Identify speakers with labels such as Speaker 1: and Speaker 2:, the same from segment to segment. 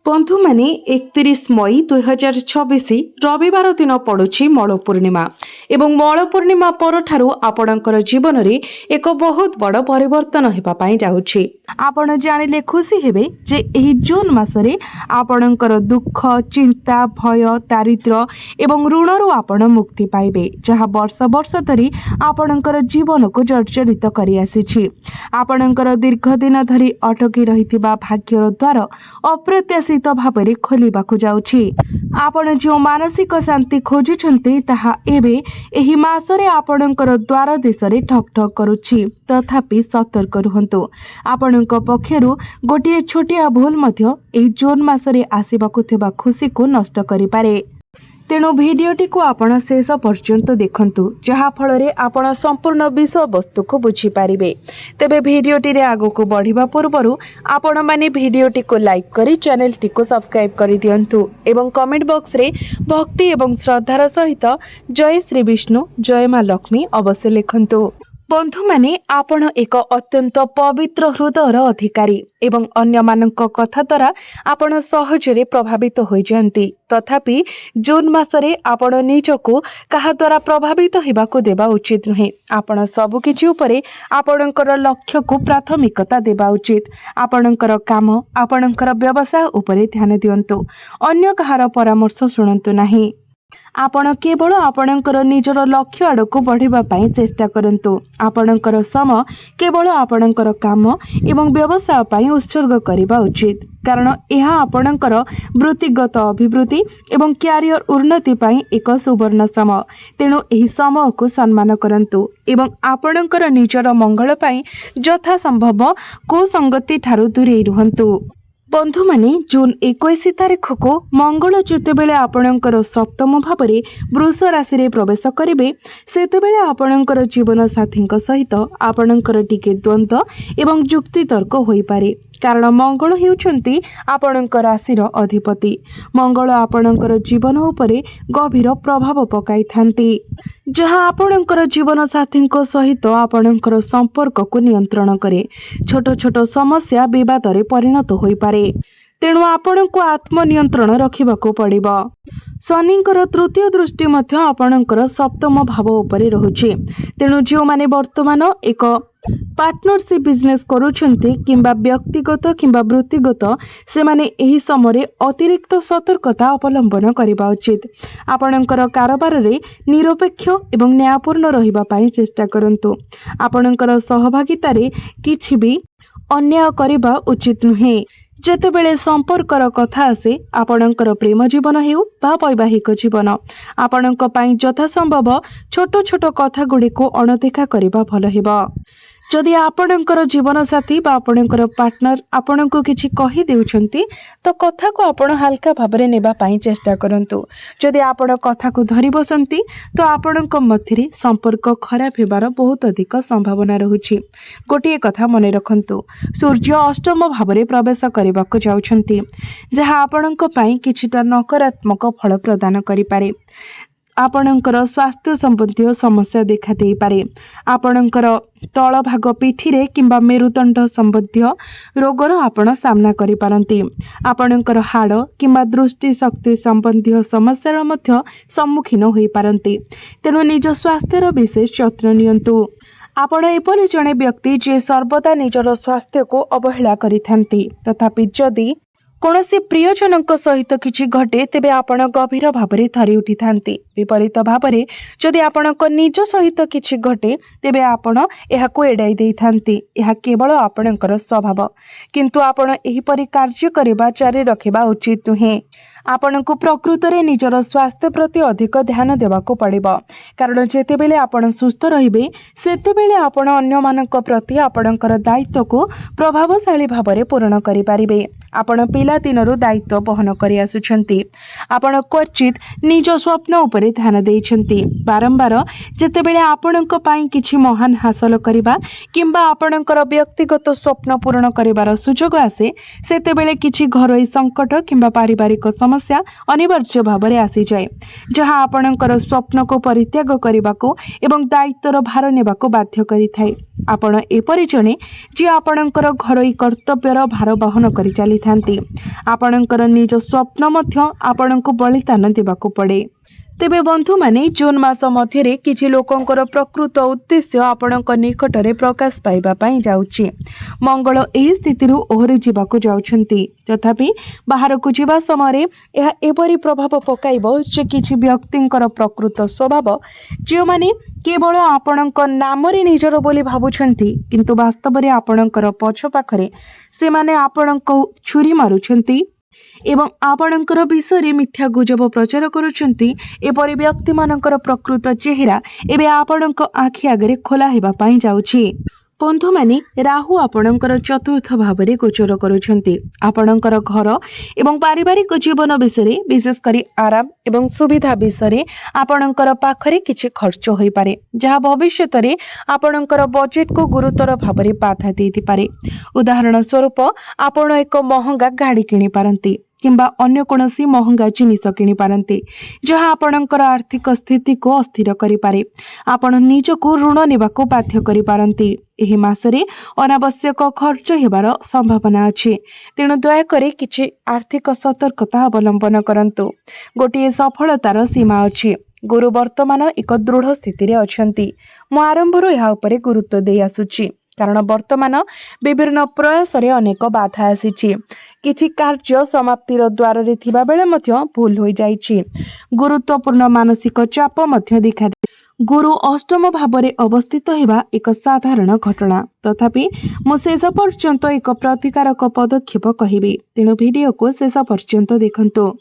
Speaker 1: बंधु माने 31 मई 2026 रविवार दिन पड़ुछि मल पूर्णिमा एवं मल पूर्णिमा परठारु आपणकर जीवन रे एक बहुत बड़ परिवर्तन हेबा पई जाउछि। आपण जानिले खुशी हेबे जे एही जून मासरे आपणकर दुख चिंता भय दारिद्र्य एवं ऋणरू आपण मुक्ति पाइबे जहा वर्ष वर्ष धरी आपणकर जीवन को जर्जरित करि आसीछि। आपणकर दीर्घ दिन धरी अटकी रहितिबा भाग्यर द्वार अप्रत्याशित भाବରେ खोलिबाकू जाउछि। आपण जो मानसिक शांति खोजुछन्ते ताहा एबे एही मासरे आपणकर द्वार देशरे ठक ठक करूछि। तथापि सतर्क रुहंतु, आपणक पक्षरु गोटिए छोटिया भूल मध्य एही जून मासरे आसीबाकू थिबा खुशी को नष्ट करि पारे। तेणु भिडियोटी को आपण शेष पर्यंत देखंतु जहा फଳରେ आपण संपूर्ण विषय वस्तु को बुझी पारिबे। तेबे भिडियोटी रे आगो को बढ़िबा पूर्वरु आपण माने भिडियोटी को लाइक करी चैनल टी को सब्सक्राइब करि दियंतु एवं कमेंट बॉक्स रे भक्ति एवं श्रद्धार सहित जय श्री विष्णु जय मां लक्ष्मी अवश्य लिखंतु। बंधु माने आपण एक अत्यंत पवित्र हृदयर अधिकारी एवं अन्य मानक कथा द्वारा आपण सहजरे प्रभावित हो जाती। तथापि जून मासरे आपण निजको कहा द्वारा प्रभावित हेबाको देबा उचित नुहे। आपण सब किछि उपरे आपणकर लक्ष्य को प्राथमिकता देबा उचित। आपणकर काम आपणकर व्यवसाय उपरे ध्यान दियंतु, अन्य कहार परामर्श सुनंतु नाही। आपण केवल आपणकर निजर लक्ष्य आड़क बढ़िबा पई चेष्टा करंतु। आपणकर समय केवल आपणकर काम एवं व्यवसाय पई उत्सर्ग करिबा उचित, कारण यह आपणकर वृत्तिगत अभिवृद्धि एवं क्यारियर उन्नति पई एक सुवर्ण समय। तेणु एही समय को सम्मान करंतु एवं आपणकर निजर मंगल पई यथा संभव कुसंगति ठारू दूरे रुहंतु। बंधु माने जून 21 तारीख को मंगल जेतेबेले आपणकर सप्तम भावरे वृष राशि रे प्रवेश करिवे सेतेबेले आपणकर जीवन साथी सहित आपणकर टिके द्वंद्व एवं जुक्ति तर्क होई पारे, कारण मंगल हेउछंती आपणकर राशिर अधिपति। मंगल आपणकर जीवन उपरे गभीर प्रभाव पकाई थांती, जहाँ आपणकर जीवन साथी सहित आपणकर संपर्क को नियंत्रण करे। छोट छोट समस्या विवाद रे परिणत होई पारे, तेणु आपण को आत्मनियंत्रण रखिबाको पड़िबो। शनिंकर तृतीय दृष्टि मध्य आपणकर सप्तम भाव उपरे रहुछि। तेणु जो माने वर्तमान एक पार्टनरशिप बिजनेस करूछन्ते किंबा व्यक्तिगत किंबा वृत्तिगत से माने एही समय अतिरिक्त सतर्कता अवलंबन करिबा उचित। आपणकर कारोबार रे निरपेक्ष एवं न्यायपूर्ण रहिबा पई चेष्टा करंतु। आपणकर सहभागिता रे किछि भी अन्याय करिबा उचित नुहे। जेतेबेले संपर्कर कथा आसे आपणकर प्रेम जीवन हेउ बा वैवाहिक जीवन, आपणक पई यथा संभव छोट छोट कथा गुडी को अणदेखा करिबा भल हेबा। जदि आपणकर जीवन साथी बा आपणकर पार्टनर आपणको किछि कहि देउछन्ती तो कथा को आपण हल्का भाबरे नेबा पई चेष्टा करंतु। जदि आपण कथा को धरि बसंती तो आपणक मध्यरे संपर्क खराब हेबार बहुत अधिक संभावना रहुछि। गोटिए कथा मने रखंतु, सूर्य अष्टम भाबरे प्रवेश करिबाको जाउछन्ती, जहा आपणक पई किछिटा नकारात्मक फल प्रदान करि पारे। आपणकर स्वास्थ्य संबंधी समस्या देखा दे पारे। आपणकर तल भाग पिठीरे किंबा मेरुदंड संबंधी रोगर आपण सामना करि पारंती। आपणकर हाड़ किंबा दृष्टि शक्ति संबंधी समस्या मध्य सम्मुखीन होई पारंती। तेणु निज स्वास्थ्यर विशेष जत्न नियंतु। आपण एपरि जणे व्यक्ति जे सर्वदा निजर स्वास्थ्य को अवहेला करिथांती, तथापि जदि कौनसी प्रियजनक सहित किछि घटे तेबे आपण गभीर भावरे थरी उठी थांती। विपरीत भावरे जदि आपणक निज सहित किछि घटे तेबे आपण एहाको एडाई देई थांती। एहा केवल आपणकर स्वभाव, किंतु आपण एही परि कार्य करिबा जारी रखिबा उचित नुहे। आपणको प्रकृत रे निजर स्वास्थ्य प्रति अधिक ध्यान देबाको पड़िबो, कारण जेतेबेले आपण सुस्थ रहिबे सेतेबेले आपण अन्य मानक प्रति आपणकर दायित्व को प्रभावशाली भावरे पूर्ण करि पारिबे। आपण पिला दिनरु दायित्व बहन करि आसुछन्ती। आपण क्वचित निज स्वप्न उपरे ध्यान देइछन्ती। बारंबार जेतेबेले आपणक पई किछि महान हासिल करिबा किंबा आपणकर व्यक्तिगत स्वप्न पूर्ण करिवार सुजोग आसे सेतेबेले किछि घरोई संकट किंबा पारिवारिक समस्या अनिवार्य भावरे आसी जाए, जहां आपणकर स्वप्न को परित्याग करने एवं दायित्वर भार नेबाको बाध्य करिथाए। आपण एपरि जणे जे आपणकर घरोई कर्तव्यर भार वहन करि चलिथांती। आपणकर निज स्वप्न मध्य आपणको बलिदान देबाको पड़े। तेबे बंधु माने जून मास मध्य किछि लोकंकर प्रकृत उद्देश्य आपणक निकटरे प्रकाश पाइबा पई जाउछि। मंगल एही स्थिति ओहरी जीवाको जाउछंती। तथापि बाहर को जीवा समय यह एपरि प्रभाव पकाइबो जे किछि व्यक्तिंकर प्रकृत स्वभाव जो माने केवल आपणक नामरे निजर बोली भाबुछंती किंतु वास्तव रे आपणकर पछ पाखरे से माने आपणक छुरी मारुछंती एवं आपणकर विषय मिथ्या गुजब प्रचार करुछंती। एपरि व्यक्ति मानकर प्रकृत चेहरा एबे आपणक आखि आगरे खोला हेबा पई जाउछि। बंधु माने राहु आपणकर चतुर्थ भावरे गोचर करुछंती। आपणकर घर एवं पारिवारिक जीवन विषय विशेष करी आराम एवं सुविधा विषय आपणकर पाखरे किछि खर्च होई पारे जहा भविष्यत रे आपणकर बजेट को गुरुतर भावरे बाधा देति पारे। उदाहरण स्वरूप आपण एक महंगा गाड़ी किनि पारंती किंबा अन्य कोनोसी महंगा जिनिस किनि पारंती जहा आपणकर आर्थिक स्थिति को अस्थिर करि पारे। आपण निजको ऋण नेबाको बाध्य करि पारंती। एही मासरे अनावश्यक खर्च हेबार संभावना अछि। तेणु दया करे किछि आर्थिक सतर्कता अवलंबन करंतु। गोटिए सफलतार सीमा अछि। गुरु वर्तमान एक दृढ़ स्थिति रे अछंती। मु आरंभରୁ ଏହା ଉପରେ गुरुत्व देई आसुछि कारण वर्तमान विभिन्न प्रयास रे अनेक बाधा आसीछि। किछि कार्य समाप्तिर द्वार रे थिबा बेले मध्य भूल होई जाइछि। गुरुत्वपूर्ण मानसिक चाप मध्य देखा गुरु अष्टम भावरे अवस्थित हेबा एक साधारण घटना। तथापि मु शेष पर्यंत एक प्रतिकारक पदक्षेप कहिबी। तेणु वीडियो को शेष पर्यंत देखंतु।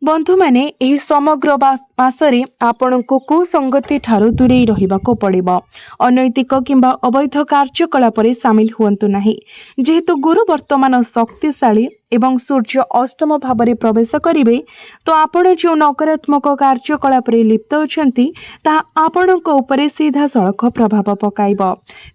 Speaker 1: बंधु माने एही समग्र मासरे आपणको कुसंगति ठारू दूरेई रहिबाको पड़िबो। अनैतिक किंबा अवैध कार्यकलाप रे शामिल हुअंतु नाही। जेहेतु गुरु वर्तमान शक्तिशाली एवं सूर्य अष्टम भावरे प्रवेश करिवे तो आपण जो नकारात्मक कार्यकलाप रे लिप्त अछंती ता आपणको उपरे सीधा सड़क प्रभाव पकाइबो।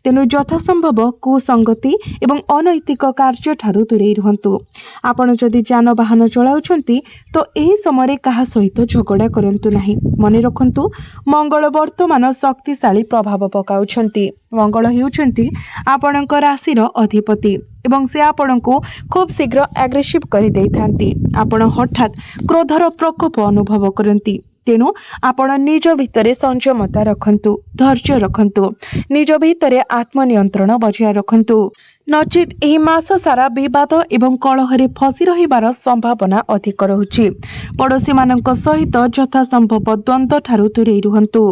Speaker 1: तेनु यथासंभव कुसंगति एवं अनैतिक कार्य ठारू दूरेई रहंतु। आपण जदि यानवाहन चलाउछंती तो एही समय कहा सहित झगड़ा करंतु नाही। मने रखंतु मंगल वर्तमान शक्तिशाली प्रभाव पकाउछंती। मंगल हेउछंती आपणक राशिर अधिपति एवं से आपणको खूब शीघ्र एग्रेसिव करि दैथांती। आपण हठात क्रोधर प्रकोप अनुभव करंती। तेणु आपण निज भितरे संयमता रखंतु, धैर्य रखंतु, निज भितरे आत्मनियंत्रण बजाय रखंतु। नचित एही मास सारा विवाद एवं कलहरे फसी रहिबार संभावना अधिक रहुछि। पड़ोशी मानक सहित यथासंभव द्वंद्व ठारू दूरेई रुहंतु।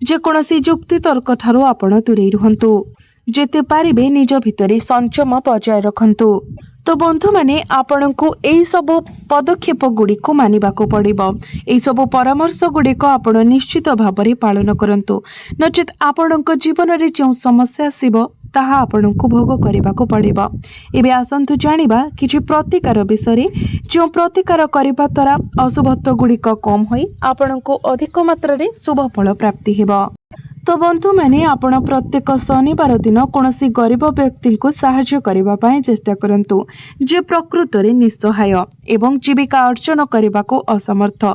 Speaker 1: जेकोसी जुक्ति तर्क ठारू आपण दूरेई रुहंतु। जेते पारिबे निज भितरे संयम बजाय रखंतु। तो बंधु माने आपणको एही सब पदक्षेप गुडी को मानिबाको पड़िबो। एही सब परामर्श गुडी को आपण निश्चित भाबरे पालन करंतु। नचित आपणको जीवन रे जो समस्या आसीबो ताहा आपणको भोग करिबाको पड़िबो। एबे आसंतु जानिबा किछि प्रतिकार विषय जो प्रतिकार करिबा द्वारा अशुभत्व गुडी को कम होई आपणको अधिक मात्रा रे शुभ फल प्राप्ति हेबो। तो बंधु माने आपण प्रत्येक शनिवार दिन कोनोसी गरीब व्यक्ति को सहाय्य करबा पई चेष्टा करंतु जे प्रकृत रे निस्सहाय एवं जीविका अर्जन करबा को असमर्थ।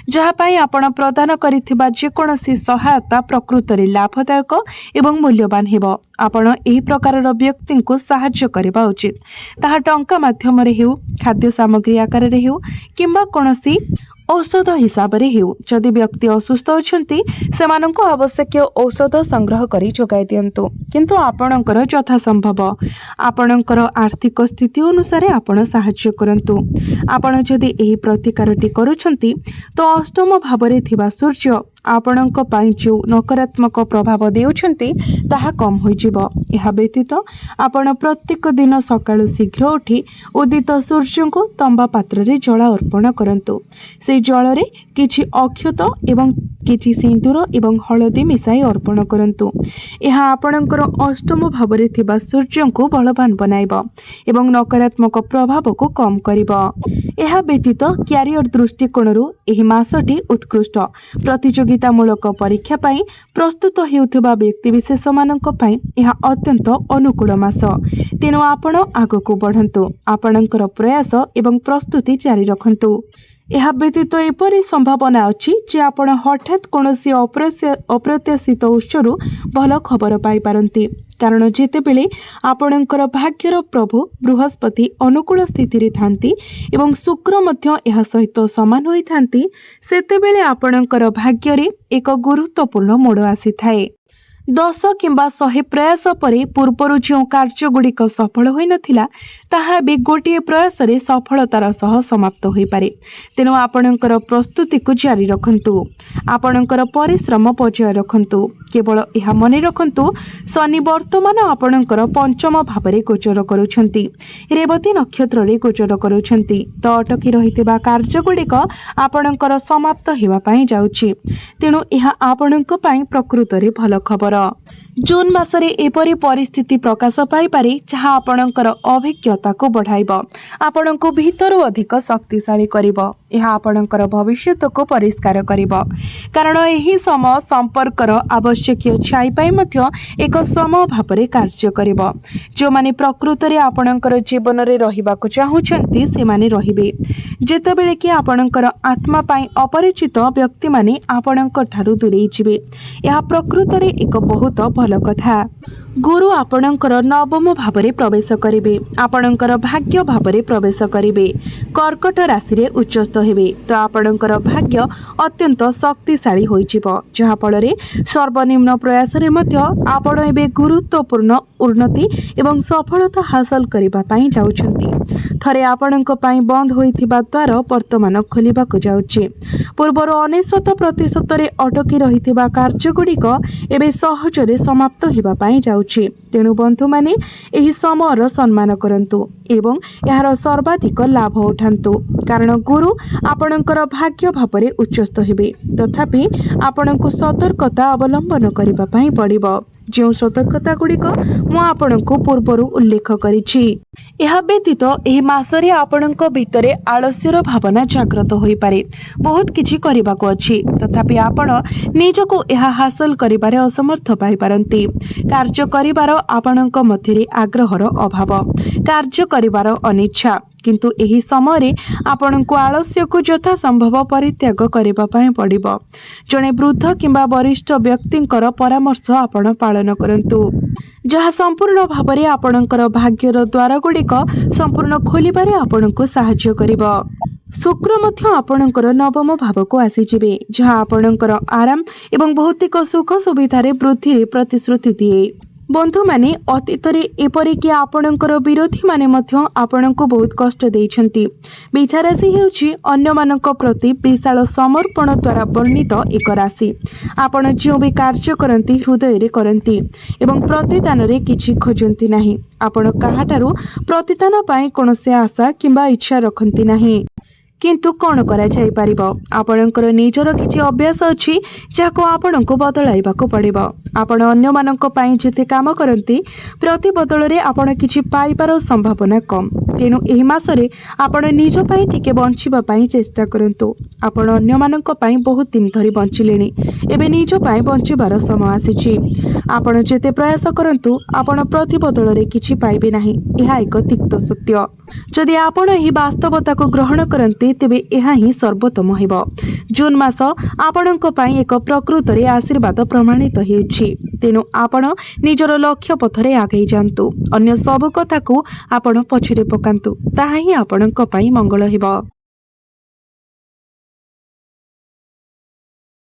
Speaker 1: जहा पई आपण प्रदान करिथिबा जे कोनोसी सहायता प्रकृत रे लाभदायक एवं मूल्यवान हेबो। आपण एही प्रकारर व्यक्ति को सहाय्य करबा उचित। ताहा टंका माध्यम रे हेउ, खाद्य सामग्री आकार रे हेउ किंबा कोनोसी औषध हिसाब रे हेउ। जदि व्यक्ति असुस्थ अछंती सेमानंको आवश्यक औषध संग्रह करी जोगाई दियंतु। किंतु आपणकर यथा संभव आपणकर आर्थिक स्थिति अनुसार आपण सहाय्य करंतु। आपण जदि एही प्रतिकारटी करूछंती तो अष्टम भावरे थिबा सूर्य आपणक पई जो नकारात्मक प्रभाव देउछंती ताहा कम होई जिवो। एहा व्यतीत आपण प्रत्येक दिन सकाळु शीघ्र उठी उदित सूर्य को तंबा पात्र रे जल अर्पण करंतु। से जल रे किछि अक्षत एवं किछि सिंदूर एवं हळदी मिसाई अर्पण करंतु। एहा आपणकर अष्टम भावरे थिबा सूर्य को बलवान बनाइबो एवं नकारात्मक प्रभाव को कम करिबो। एहा व्यतीत क्यारियर दृष्टिकोणरू एही मासटी उत्कृष्ट। प्रतियोगितामूलक परीक्षा पई प्रस्तुत हेउथिबा व्यक्ति विशेष मानक पई एहा अत्यंत अनुकूल मास। तेणु आपण आगको बढ़ंतु। आपणकर प्रयास एवं प्रस्तुति जारी रखंतु। ଏହା ବ୍ୟତୀତ ଏପରି ସମ୍ଭାବନା ଅଛି ଯେ ଆପଣ ହଠାତ୍ କୌଣସି ଅପ୍ରତ୍ୟାଶିତ ଉତ୍ସରୁ ଭଲ ଖବର ପାଇପାରନ୍ତି। କାରଣ ଯେତେବେଳେ ଆପଣଙ୍କର ଭାଗ୍ୟର ପ୍ରଭୁ ବୃହସ୍ପତି ଅନୁକୂଳ ସ୍ଥିତିରେ ଥାନ୍ତି ଏବଂ ଶୁକ୍ର ମଧ୍ୟ ଏହା ସହିତ ସମାନ ହୋଇଥାନ୍ତି, ସେତେବେଳେ ଆପଣଙ୍କର ଭାଗ୍ୟରେ ଏକ ଗୁରୁତ୍ୱପୂର୍ଣ୍ଣ ମୋଡ଼ ଆସିଥାଏ। 10 କିମ୍ବା 100 ପ୍ରୟାସ ପରେ ପୂର୍ବରୁ ଯେଉଁ କାର୍ଯ୍ୟଗୁଡ଼ିକ ସଫଳ ହୋଇନଥିଲା ତାହା ଏବେ ଗୋଟିଏ ପ୍ରୟାସରେ ସଫଳତାର ସହ ସମାପ୍ତ ହୋଇପାରେ। ତେଣୁ ଆପଣଙ୍କର ପ୍ରସ୍ତୁତିକୁ ଜାରି ରଖନ୍ତୁ, ଆପଣଙ୍କର ପରିଶ୍ରମ ବଜାୟ ରଖନ୍ତୁ। କେବଳ ଏହା ମନେ ରଖନ୍ତୁ, ଶନି ବର୍ତ୍ତମାନ ଆପଣଙ୍କର ପଞ୍ଚମ ଭାବରେ ଗୋଚର କରୁଛନ୍ତି, ରେବତୀ ନକ୍ଷତ୍ରରେ ଗୋଚର କରୁଛନ୍ତି। ତ ଅଟକି ରହିଥିବା କାର୍ଯ୍ୟଗୁଡ଼ିକ ଆପଣଙ୍କର ସମାପ୍ତ ହେବା ପାଇଁ ଯାଉଛି। ତେଣୁ ଏହା ଆପଣଙ୍କ ପାଇଁ ପ୍ରକୃତରେ ଭଲ ଖବର। ଜୁନ୍ ମାସରେ ଏପରି ପରିସ୍ଥିତି ପ୍ରକାଶ ପାଇପାରେ ଯାହା ଆପଣଙ୍କର ଅଭିଜ୍ଞତାକୁ ବଢ଼ାଇବ, ଆପଣଙ୍କୁ ଭିତରୁ ଅଧିକ ଶକ୍ତିଶାଳୀ କରିବ। ଏହା ଆପଣଙ୍କର ଭବିଷ୍ୟତକୁ ପରିଷ୍କାର କରିବ, କାରଣ ଏହି ସମୟ ସମ୍ପର୍କର ଆବଶ୍ୟକୀୟ ଛାଇ ପାଇଁ ମଧ୍ୟ ଏକ ସମୟ ଭାବରେ କାର୍ଯ୍ୟ କରିବ। ଯେଉଁମାନେ ପ୍ରକୃତରେ ଆପଣଙ୍କର ଜୀବନରେ ରହିବାକୁ ଚାହୁଁଛନ୍ତି ସେମାନେ ରହିବେ, ଯେତେବେଳେ କି ଆପଣଙ୍କର ଆତ୍ମା ପାଇଁ ଅପରିଚିତ ବ୍ୟକ୍ତିମାନେ ଆପଣଙ୍କ ଠାରୁ ଦୂରେଇ ଯିବେ। ଏହା ପ୍ରକୃତରେ ଏକ ବହୁତ ଭଲ କଥା। ଗୁରୁ ଆପଣଙ୍କର ନବମ ଭାବରେ ପ୍ରବେଶ କରିବେ, ଆପଣଙ୍କର ଭାଗ୍ୟ ଭାବରେ ପ୍ରବେଶ କରିବେ, କର୍କଟ ରାଶିରେ ଉଚ୍ଚସ୍ଥ ହେବେ। ତ ଆପଣଙ୍କର ଭାଗ୍ୟ ଅତ୍ୟନ୍ତ ଶକ୍ତିଶାଳୀ ହୋଇଯିବ, ଯାହାଫଳରେ ସର୍ବନିମ୍ନ ପ୍ରୟାସରେ ମଧ୍ୟ ଆପଣ ଏବେ ଗୁରୁତ୍ୱପୂର୍ଣ୍ଣ ଉନ୍ନତି ଏବଂ ସଫଳତା ହାସଲ କରିବା ପାଇଁ ଯାଉଛନ୍ତି। ଥରେ ଆପଣଙ୍କ ପାଇଁ ବନ୍ଦ ହୋଇଥିବା ଦ୍ୱାର ବର୍ତ୍ତମାନ ଖୋଲିବାକୁ ଯାଉଛି। ପୂର୍ବରୁ 90% ଅଟକି ରହିଥିବା କାର୍ଯ୍ୟଗୁଡ଼ିକ ଏବେ ସହଜରେ ସମାପ୍ତ ହେବା ପାଇଁ ଯାଉଛି। ତେଣୁ ବନ୍ଧୁମାନେ ଏହି ସମୟର ସମ୍ମାନ କରନ୍ତୁ ଏବଂ ଏହାର ସର୍ବାଧିକ ଲାଭ ଉଠାନ୍ତୁ, କାରଣ ଗୁରୁ ଆପଣଙ୍କର ଭାଗ୍ୟ ଭାବରେ ଉଚ୍ଚସ୍ଥ ହେବେ। ତଥାପି ଆପଣଙ୍କୁ ସତର୍କତା ଅବଲମ୍ବନ କରିବା ପାଇଁ ପଡ଼ିବ, ଯେଉଁ ସତର୍କତା ଗୁଡ଼ିକ ମୁଁ ଆପଣଙ୍କୁ ପୂର୍ବରୁ ଉଲ୍ଲେଖ କରିଛି। ଏହା ବ୍ୟତୀତ ଏହି ମାସରେ ଆପଣଙ୍କ ଭିତରେ ଆଳସ୍ୟର ଭାବନା ଜାଗ୍ରତ ହୋଇପାରେ। ବହୁତ କିଛି କରିବାକୁ ଅଛି, ତଥାପି ଆପଣ ନିଜକୁ ଏହା ହାସଲ କରିବାରେ ଅସମର୍ଥ ପାଇପାରନ୍ତି। କାର୍ଯ୍ୟ କରିବାର ଆପଣଙ୍କ ମଧ୍ୟରେ ଆଗ୍ରହର ଅଭାବ, କାର୍ଯ୍ୟ କରିବାର ଅନିଚ୍ଛା। କିନ୍ତୁ ଏହି ସମୟରେ ଆପଣଙ୍କୁ ଆଳସ୍ୟକୁ ଯଥାସମ୍ଭବ ପରିତ୍ୟାଗ କରିବା ପାଇଁ ପଡ଼ିବ। ଜଣେ ବୃଦ୍ଧ କିମ୍ବା ବରିଷ୍ଠ ବ୍ୟକ୍ତିଙ୍କର ପରାମର୍ଶ ଆପଣ ପାଳନ କରନ୍ତୁ, ଯାହା ସମ୍ପୂର୍ଣ୍ଣ ଭାବରେ ଆପଣଙ୍କର ଭାଗ୍ୟର ଦ୍ୱାରଗୁଡ଼ିକ ସମ୍ପୂର୍ଣ୍ଣ ଖୋଲିବାରେ ଆପଣଙ୍କୁ ସାହାଯ୍ୟ କରିବ। ଶୁକ୍ର ମଧ୍ୟ ଆପଣଙ୍କର ନବମ ଭାବକୁ ଆସିଯିବେ, ଯାହା ଆପଣଙ୍କର ଆରାମ ଏବଂ ଭୌତିକ ସୁଖ ସୁବିଧାରେ ବୃଦ୍ଧିରେ ପ୍ରତିଶ୍ରୁତି ଦିଏ। ବନ୍ଧୁମାନେ, ଅତୀତରେ ଏପରିକି ଆପଣଙ୍କର ବିରୋଧୀମାନେ ମଧ୍ୟ ଆପଣଙ୍କୁ ବହୁତ କଷ୍ଟ ଦେଇଛନ୍ତି। ବିଛା ରାଶି ହେଉଛି ଅନ୍ୟମାନଙ୍କ ପ୍ରତି ବିଶାଳ ସମର୍ପଣ ଦ୍ୱାରା ବର୍ଣ୍ଣିତ ଏକ ରାଶି। ଆପଣ ଯେଉଁ ବି କାର୍ଯ୍ୟ କରନ୍ତି ହୃଦୟରେ କରନ୍ତି ଏବଂ ପ୍ରତିଦାନରେ କିଛି ଖୋଜନ୍ତି ନାହିଁ। ଆପଣ କାହାଠାରୁ ପ୍ରତିଦାନ ପାଇଁ କୌଣସି ଆଶା କିମ୍ବା ଇଚ୍ଛା ରଖନ୍ତି ନାହିଁ। କିନ୍ତୁ କ'ଣ କରାଯାଇପାରିବ, ଆପଣଙ୍କର ନିଜର କିଛି ଅଭ୍ୟାସ ଅଛି ଯାହାକୁ ଆପଣଙ୍କୁ ବଦଳାଇବାକୁ ପଡ଼ିବ। ଆପଣ ଅନ୍ୟମାନଙ୍କ ପାଇଁ ଯେତେ କାମ କରନ୍ତି, ପ୍ରତି ବଦଳରେ ଆପଣ କିଛି ପାଇବାର ସମ୍ଭାବନା କମ୍। ତେଣୁ ଏହି ମାସରେ ଆପଣ ନିଜ ପାଇଁ ଟିକେ ବଞ୍ଚିବା ପାଇଁ ଚେଷ୍ଟା କରନ୍ତୁ। ଆପଣ ଅନ୍ୟମାନଙ୍କ ପାଇଁ ବହୁତ ଦିନ ଧରି ବଞ୍ଚିଲେଣି, ଏବେ ନିଜ ପାଇଁ ବଞ୍ଚିବାର ସମୟ ଆସିଛି। ଆପଣ ଯେତେ ପ୍ରୟାସ କରନ୍ତୁ, ଆପଣ ପ୍ରତି ବଦଳରେ କିଛି ପାଇବେ ନାହିଁ, ଏହା ଏକ ତିକ୍ତ ସତ୍ୟ। ଯଦି ଆପଣ ଏହି ବାସ୍ତବତାକୁ ଗ୍ରହଣ କରନ୍ତି, ତେବେ ଏହା ହିଁ ସର୍ବୋତ୍ତମ ହେବ। ଜୁନ୍ ମାସ ଆପଣଙ୍କ ପାଇଁ ଏକ ପ୍ରକୃତରେ ଆଶୀର୍ବାଦ ପ୍ରମାଣିତ ହେଉଛି। ତେଣୁ ଆପଣ ନିଜର ଲକ୍ଷ୍ୟ ପଥରେ ଆଗେଇ ଯାଆନ୍ତୁ, ଅନ୍ୟ ସବୁ କଥାକୁ ଆପଣ ପଛରେ ପକାନ୍ତୁ, ତାହା ହିଁ ଆପଣଙ୍କ ପାଇଁ ମଙ୍ଗଳ ହେବ।